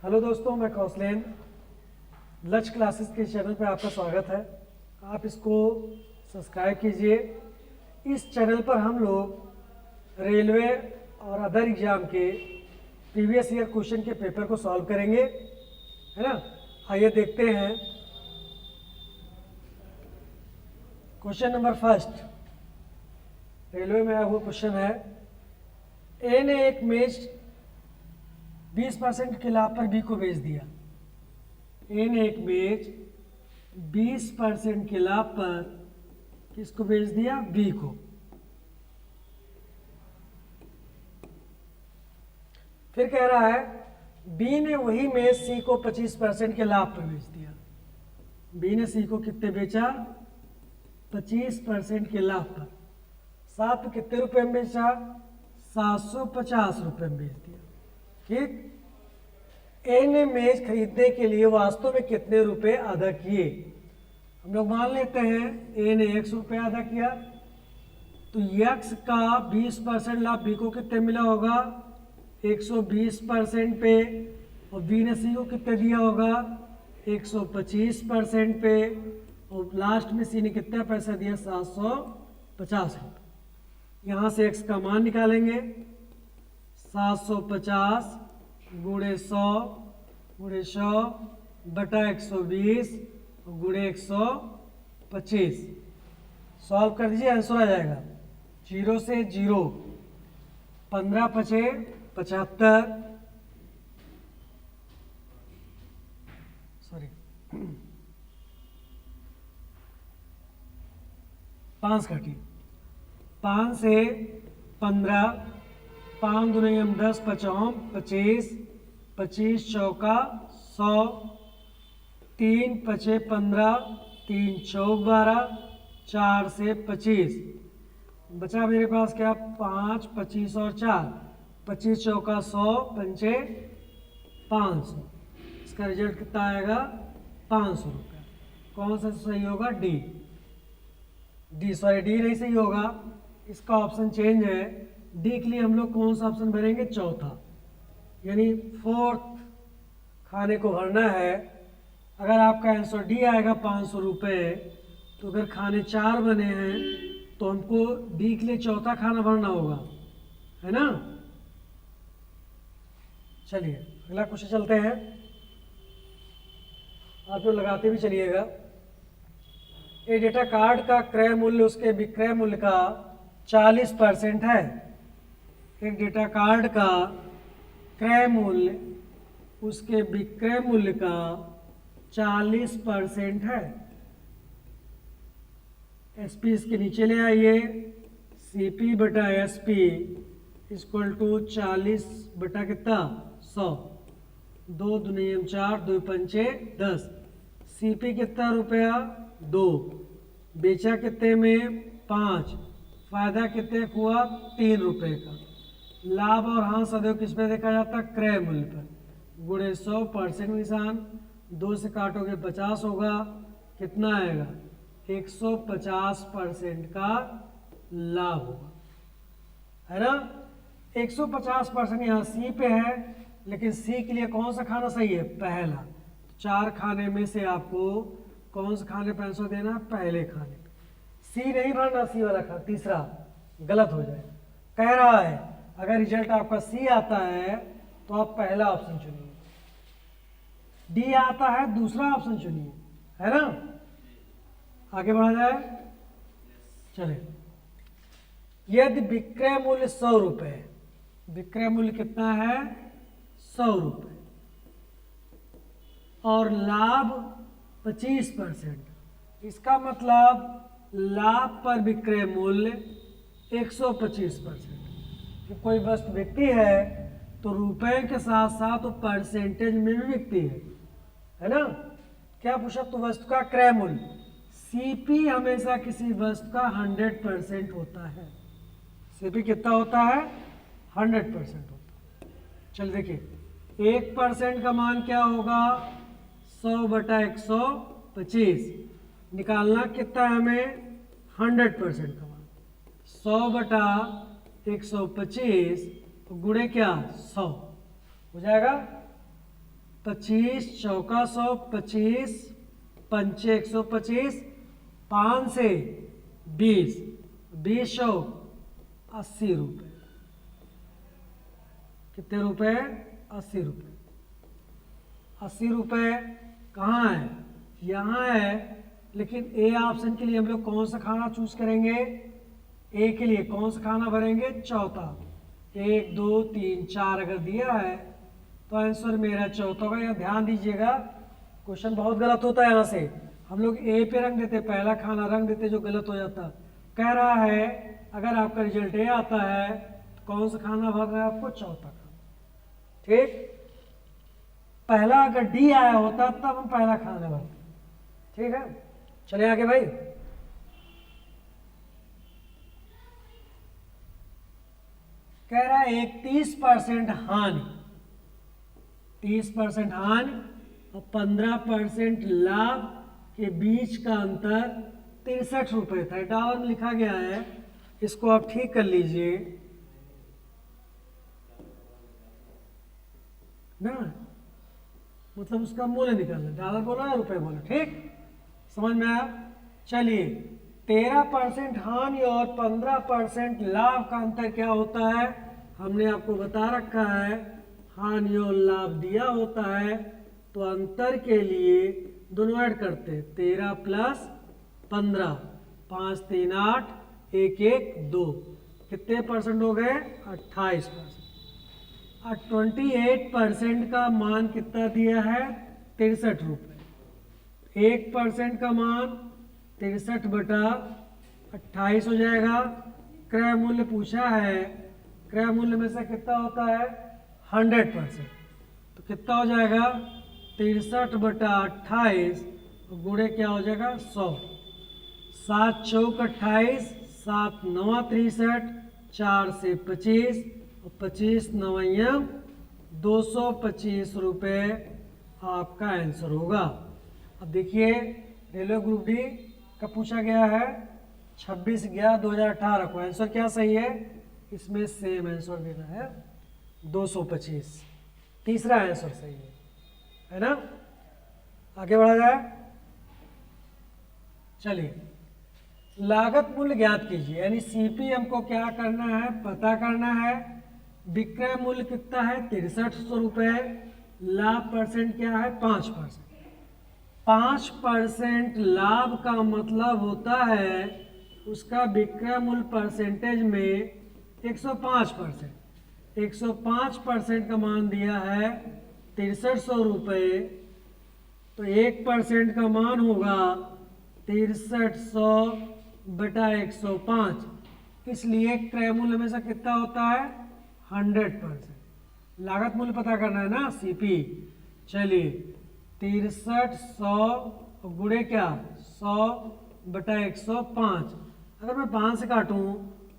Hello दोस्तों, मैं कौशलेन लक्ष्य क्लासेस के चैनल पर आपका स्वागत है। आप इसको सब्सक्राइब कीजिए। इस चैनल पर हम लोग रेलवे और अदर एग्जाम के प्रीवियस ईयर क्वेश्चन के पेपर को सॉल्व करेंगे, है ना। आइए देखते हैं। क्वेश्चन नंबर फर्स्ट रेलवे में आया हुआ क्वेश्चन है। ए ने एक मेज 20% के लाभ पर बी को बेच दिया। ए ने एक मेज 20% के लाभ पर किसको बेच दिया? बी को। फिर कह रहा है बी ने वही मेज सी को 25% के लाभ पर बेच दिया। बी ने सी को कितने बेचा? 25% के लाभ पर। साथ कितने रुपए में बेचा? 750 रुपए में बेच दिया। ठीक। ए ने मेज खरीदने के लिए वास्तव में कितने रुपए अदा किए? हम लोग मान लेते हैं ए ने 100 रुपये अदा किया, तो यक्स का 20% लाभ बी को कितने मिला होगा? 120% पे। और बी ने सी को कितने दिया होगा? 125% पे। और लास्ट में सी ने कितना पैसा दिया? 750 रुपये। यहाँ से एक्स का मान निकालेंगे। 750 गुणे 100 गुणे 100 बटा 120 गुणे 125। सॉल्व कर दीजिए, आंसर आ जाएगा 0 से 0। 15 पचे 75, सॉरी 5 काटिए। 5 से 15, 5 दूनी 10, 25, 25 चौका 100, 3 पचे 15, 3 चौक 12, 4 से 25 बचा मेरे पास क्या? 5, 25 और 4, 25 चौका 100, पंचे 500। इसका रिजल्ट कितना आएगा? 500 रुपये। कौन सा सही होगा? डी। डी नहीं सही होगा, इसका ऑप्शन चेंज है। डी के लिए हम लोग कौन सा ऑप्शन भरेंगे? चौथा, यानी फोर्थ खाने को भरना है। अगर आपका आंसर डी आएगा 500 रुपये, तो अगर खाने 4 बने हैं तो हमको डी के लिए चौथा खाना भरना होगा, है ना। चलिए अगला क्वेश्चन चलते हैं। आप लोग लगाते भी चलिएगा। ये डेटा कार्ड का क्रय मूल्य उसके विक्रय मूल्य का 40% है। एक डेटा कार्ड का क्रय मूल्य उसके विक्रय मूल्य का 40% है। एसपी इसके नीचे ले आइए। सीपी बटा एसपी इक्वल टू 40 बटा कितना? 100। 2 दूनी 4, 2 पंचे 10। सीपी कितना रुपया? 2। बेचा कितने में? 5। फायदा कितने हुआ? 3 रुपये का। लाभ और हां सदैव किस पे देखा जाता? क्रय मूल्य पर। गुणे 100% निशान, 2 से काटोगे 50 होगा। कितना आएगा? 150% का लाभ होगा, है ना। 150% यहाँ सी पे है, लेकिन सी के लिए कौन सा खाना सही है? पहला। 4 खाने में से आपको कौन से खाने पर आंसर देना है? पहले खाने पे। सी नहीं भरना, सी वाला खा, तीसरा गलत हो जाए। कह रहा है अगर रिजल्ट आपका सी आता है तो आप पहला ऑप्शन चुनिए, डी आता है दूसरा ऑप्शन चुनिए, है ना। आगे बढ़ा जाए। चले, यदि विक्रय मूल्य 100 रुपये है, विक्रय मूल्य कितना है? 100 रुपये, और लाभ 25%, इसका मतलब लाभ पर विक्रय मूल्य 125%। जब कोई वस्तु बिकती है तो रुपए के साथ साथ वो परसेंटेज में भी बिकती है ना। क्या पूछा? तो वस्तु का क्रय मूल्य। सीपी हमेशा किसी वस्तु का 100% होता है। सीपी कितना होता है? 100% होता है। चल देखिए 1% का मान क्या होगा? 100 बटा 125। निकालना कितना है हमें? 100% का मान। 100 बटा 125 गुणे क्या? 100 हो जाएगा। 25 चौका 100, 25 पंचे 125, 5 से 20, 20 सौ 80 रुपये। कितने रुपए? 80 रुपये। 80 रुपये कहाँ है? यहाँ है, लेकिन ए ऑप्शन के लिए हम लोग कौन सा खाना चूज करेंगे? ए के लिए कौन सा खाना भरेंगे? चौथा। 1 2 3 4 अगर दिया है तो आंसर मेरा चौथा होगा। यहाँ ध्यान दीजिएगा, क्वेश्चन बहुत गलत होता है। यहाँ से हम लोग ए पे रंग देते, पहला खाना रंग देते, जो गलत हो जाता। कह रहा है अगर आपका रिजल्ट ए आता है तो कौन सा खाना भर रहा है आपको? चौथा खाना। ठीक, पहला अगर डी आया होता तब हम पहला खाना भरते। ठीक है, चले आगे भाई। कह रहा है 31% हानि, 30% हानि और 15% लाभ के बीच का अंतर 63 रुपये था। डाउन लिखा गया है, इसको आप ठीक कर लीजिए ना, मतलब उसका मूल्य निकालना। डॉलर बोलो या रुपए बोलो, ठीक समझ में आया? चलिए, 13% हानि और 15% लाभ का अंतर क्या होता है? हमने आपको बता रखा है, हानि और लाभ दिया होता है तो अंतर के लिए दोनों ऐड करते हैं। 13 प्लस 15, 5 3 8, 1 1 2, कितने परसेंट हो गए? 28%। और 28% का मान कितना दिया है? 63 रुपये। 1% का मान 63/28 हो जाएगा। क्रय मूल्य पूछा है, क्रय मूल्य में से कितना होता है? 100%। तो कितना हो जाएगा? 63/28 गुणे क्या हो जाएगा? 100। 7 चौक 28, 7 9 63, 4 से 25 और 25 9 225 रुपये आपका आंसर होगा। अब देखिए, रेलवे ग्रुप डी का पूछा गया है 26/11/2018 को। आंसर क्या सही है? इसमें सेम आंसर देना है, 225। तीसरा आंसर सही है ना? आगे बढ़ा जाए। चलिए, लागत मूल्य ज्ञात कीजिए, यानी सीपी हमको क्या करना है? पता करना है। विक्रय मूल्य कितना है? 6300 रुपये। लाभ परसेंट क्या है? 5%। 5% लाभ का मतलब होता है उसका विक्रय मूल्य परसेंटेज में 105%। 105% का मान दिया है 6300 रुपये, तो 1% का मान होगा 6300/105। इसलिए क्रय मूल्य में से कितना होता है? 100%। लागत मूल्य पता करना है ना, सीपी। चलिए, 6300 गुणे क्या? 100/105। अगर मैं 5 से काटूं,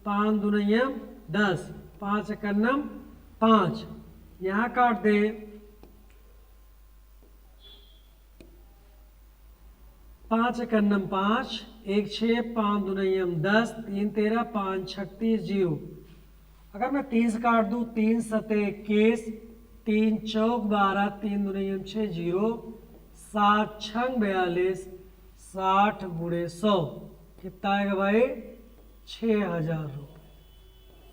5 दूनियम 10, 5 एकन्नम 5, यहाँ काट दे 5 एकन्नम 5, 1 6, 5 दूनियम 10, 3 13, 5 36 0। अगर मैं 3 से काट दूं, 3 सते 21, 3 चौक 12, 3 दूनियम 6 0, 7 छंग 42, 60 गुणे 100 कितना आएगा भाई? 6000 रुपये।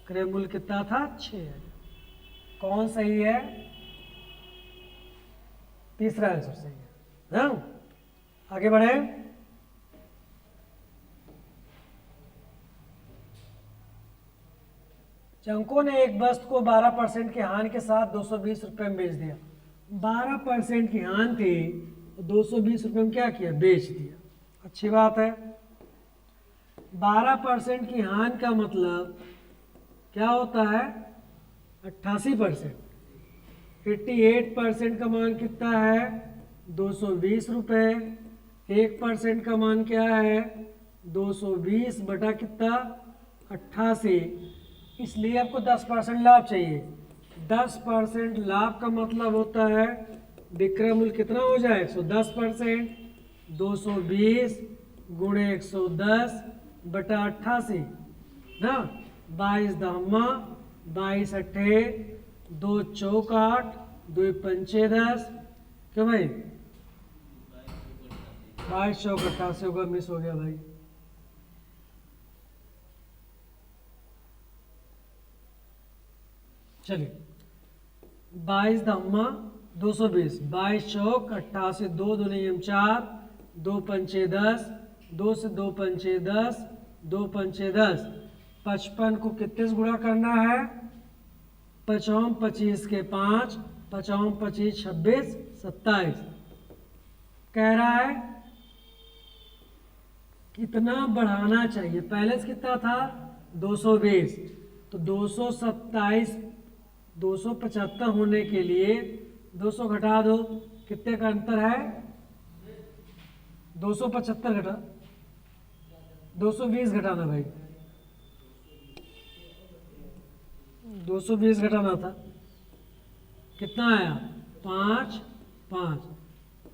क्रय मूल्य कितना था? 6000। कौन सही है? तीसरा आंसर सही है ना? आगे बढ़े। चंको ने एक वस्तु को 12% की हानि के साथ 220 रुपये में बेच दिया। 12% की हानि थी, 220 रुपये में क्या किया? बेच दिया। अच्छी बात है। 12% की हानि का मतलब क्या होता है? 88%। 88% का मान कितना है? 220 रुपये। 1% का मान क्या है? 220 बटा कितना? 88। इसलिए आपको 10% लाभ चाहिए। 10% लाभ का मतलब होता है विक्रय मूल्य कितना हो जाए? 110%। 220 गुणे 110/88 ना। 22 दहमा 22 अट्ठे 2 चौक 8, 2 पंचे 10, क्यों भाई? 22 चौक 88 होगा, मिस हो गया भाई। चलिए 22 धम्मा 220, 22 चौक 88, 2 दूनी 4, 2 पंचे 10, 2 से 2 पंचे 10, 2 पंचे 10, 55 को कितने से गुणा करना है? 55 25 के 5, 55 25 26 27। कह रहा है कितना बढ़ाना चाहिए? पहले से कितना था? 220, तो 227 275 होने के लिए 200 घटा दो, कितने का अंतर है? 275 घटा 220 घटाना भाई, 220 घटाना था। कितना आया? 5 5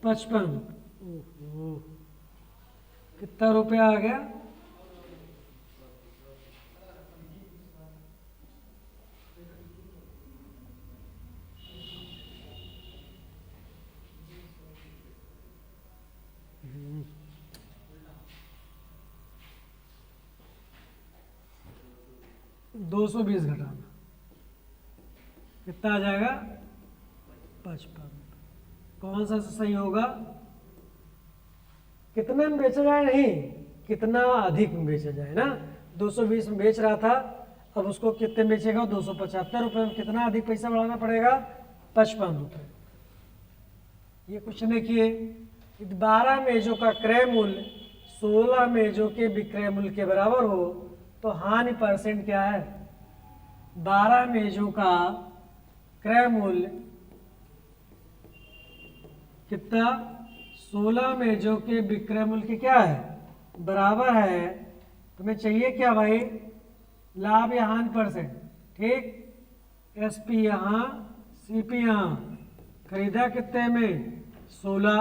55। ओहो, कितना रुपया आ गया? 220 घटाना, कितना आ जाएगा? 55। कौन सा सही होगा? कितने में बेचा जाए, नहीं कितना अधिक में बेचा जाए ना। 220 में बेच रहा था, अब उसको कितने में बेचेगा? 275 रुपये में। कितना अधिक पैसा बढ़ाना पड़ेगा? 55 रुपये। ये कुछ नहीं किए। 12 मेजों का क्रय मूल्य 16 मेजों के विक्रय मूल्य के बराबर हो तो हानि परसेंट क्या है? 12 मेजों का क्रय मूल्य कितना? 16 मेजों के विक्रय मूल्य के क्या है? बराबर है। तुम्हें चाहिए क्या भाई? लाभ या हानि परसेंट। ठीक, एसपी यहाँ, सीपी यहाँ। खरीदा कितने में? 16।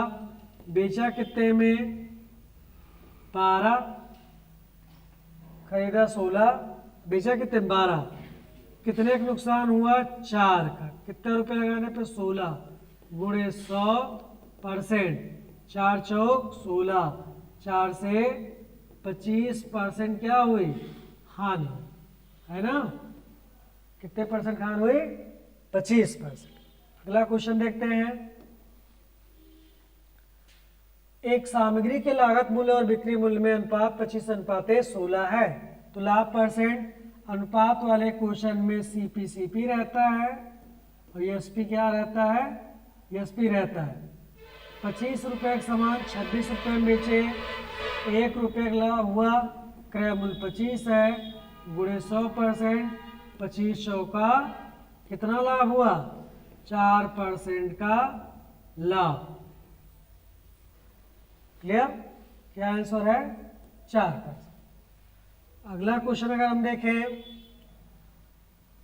बेचा कितने में? 12। खरीदा 16, बेचा कितने? 12। कितने का नुकसान हुआ? 4 का। कितने रुपए लगाने पे? 16 गुणे 100%। 4 चौक 16, 4 से 25% क्या हुई? हानि, है ना। कितने परसेंट हानि हुई? 25%। अगला क्वेश्चन देखते हैं। एक सामग्री के लागत मूल्य और बिक्री मूल्य में अनुपात 25:16 है, तो लाभ परसेंट अनुपात वाले क्वेश्चन में सीपी रहता है और एसपी क्या रहता है? एसपी रहता है। 25 रुपये का सामान 26 रुपये में बेचे, 1 रुपये का लाभ हुआ, क्रय मूल्य 25 है, गुणे 100%। 25 चौका कितना लाभ हुआ? 4% का लाभ। क्लियर? क्या आंसर है? 4%। अगला क्वेश्चन अगर हम देखें,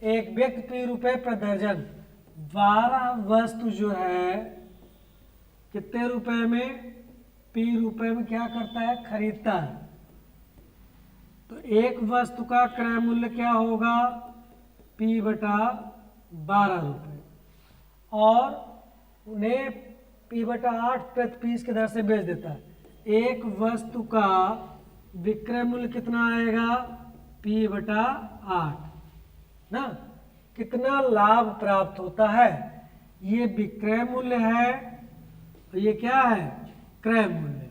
एक व्यक्ति P रुपए प्रति दर्जन 12 वस्तु जो है कितने रुपए में? P रुपए में क्या करता है? खरीदता है। तो एक वस्तु का क्रय मूल्य क्या होगा? P बटा 12 रुपये, और उन्हें P बटा 8 प्रति पीस के दर से बेच देता है। एक वस्तु का विक्रय मूल्य कितना आएगा? P बटा 8 ना। कितना लाभ प्राप्त होता है? ये विक्रय मूल्य है और ये क्या है? क्रय मूल्य।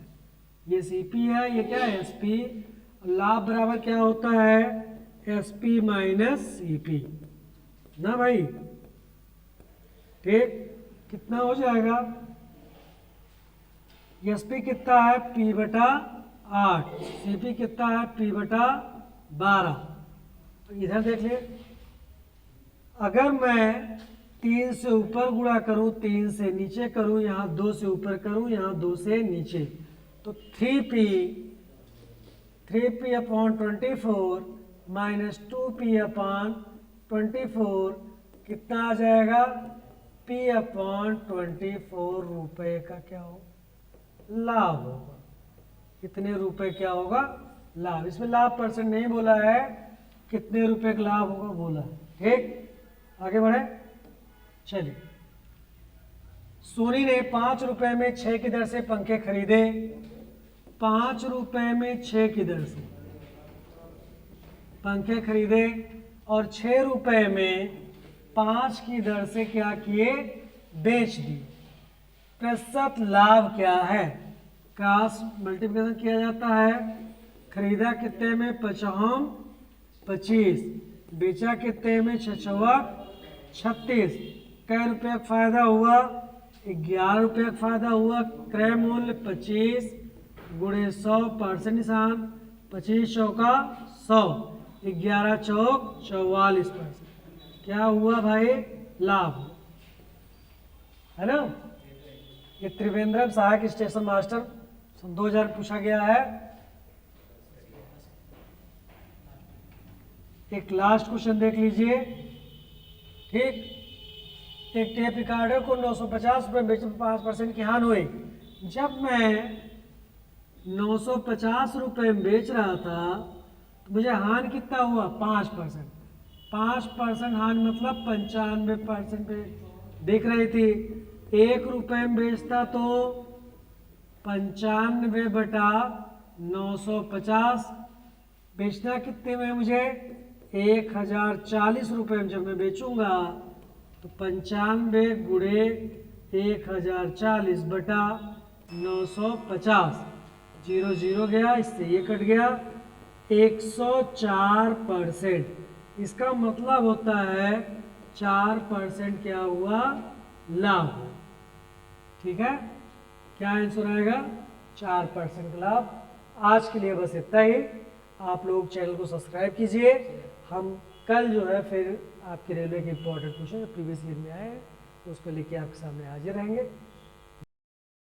ये सीपी है, ये क्या है? एसपी। लाभ बराबर क्या होता है? एसपी माइनस सीपी ना भाई। ठीक, कितना हो जाएगा? एसपी कितना है? P बटा 8। सीपी कितना है? P बटा 12। इधर देख लिए, अगर मैं 3 से ऊपर गुणा करूं, 3 से नीचे करूं, यहाँ 2 से ऊपर करूं, यहाँ 2 से नीचे, तो 3p upon 24 minus 2p upon 24 कितना आ जाएगा? P अपॉन 24 रुपये का क्या हो? लाभ होगा। कितने रुपए क्या होगा? लाभ। इसमें लाभ परसेंट नहीं बोला है, कितने रुपए का लाभ होगा बोला है। ठीक, आगे बढ़े। चलिए सोनी ने 5 रुपए में 6 की दर से पंखे खरीदे। 5 रुपए में 6 की दर से पंखे खरीदे और 6 रुपए में 5 की दर से क्या किए, बेच दिए। प्रतिशत लाभ क्या है, क्रॉस मल्टीप्लिकेशन किया जाता है। खरीदा कितने में, 55 25, बेचा कितने में, 6 36। कै रुपये का फायदा हुआ, 11 रुपये का फायदा हुआ। क्रय मूल्य 25 गुणे 100% निशान, 25 चौका 100, 11 चौक 44%। क्या हुआ भाई, लाभ, है ना। ये त्रिवेंद्रम सहायक स्टेशन मास्टर सन 2000 पूछा गया है। एक लास्ट क्वेश्चन देख लीजिए, ठीक। एक टेप रिकॉर्डर को 950 रुपये बेचने पर 5% की हानि हुई। जब मैं 950 रुपये में बेच रहा था तो मुझे हानि कितना हुआ, 5%। 5% हानि मतलब 95% पे बिक रही थी। 1 रुपये में बेचता तो 95 बटा 950, बेचना कितने में मुझे, 1040 रुपये में जब मैं बेचूंगा तो 95 गुणे 1040 बटा 950, 0 0 गया, इससे ये कट गया, 104%। इसका मतलब होता है 4% क्या हुआ, लाभ। ठीक है, क्या आंसर आएगा, 4% लाभ। आज के लिए बस इतना ही। आप लोग चैनल को सब्सक्राइब कीजिए। हम कल जो है फिर आपके रेलवे के इंपॉर्टेंट क्वेश्चन जो प्रीवियस ईयर में आए हैं तो उसको लेके आपके सामने हाजिर रहेंगे।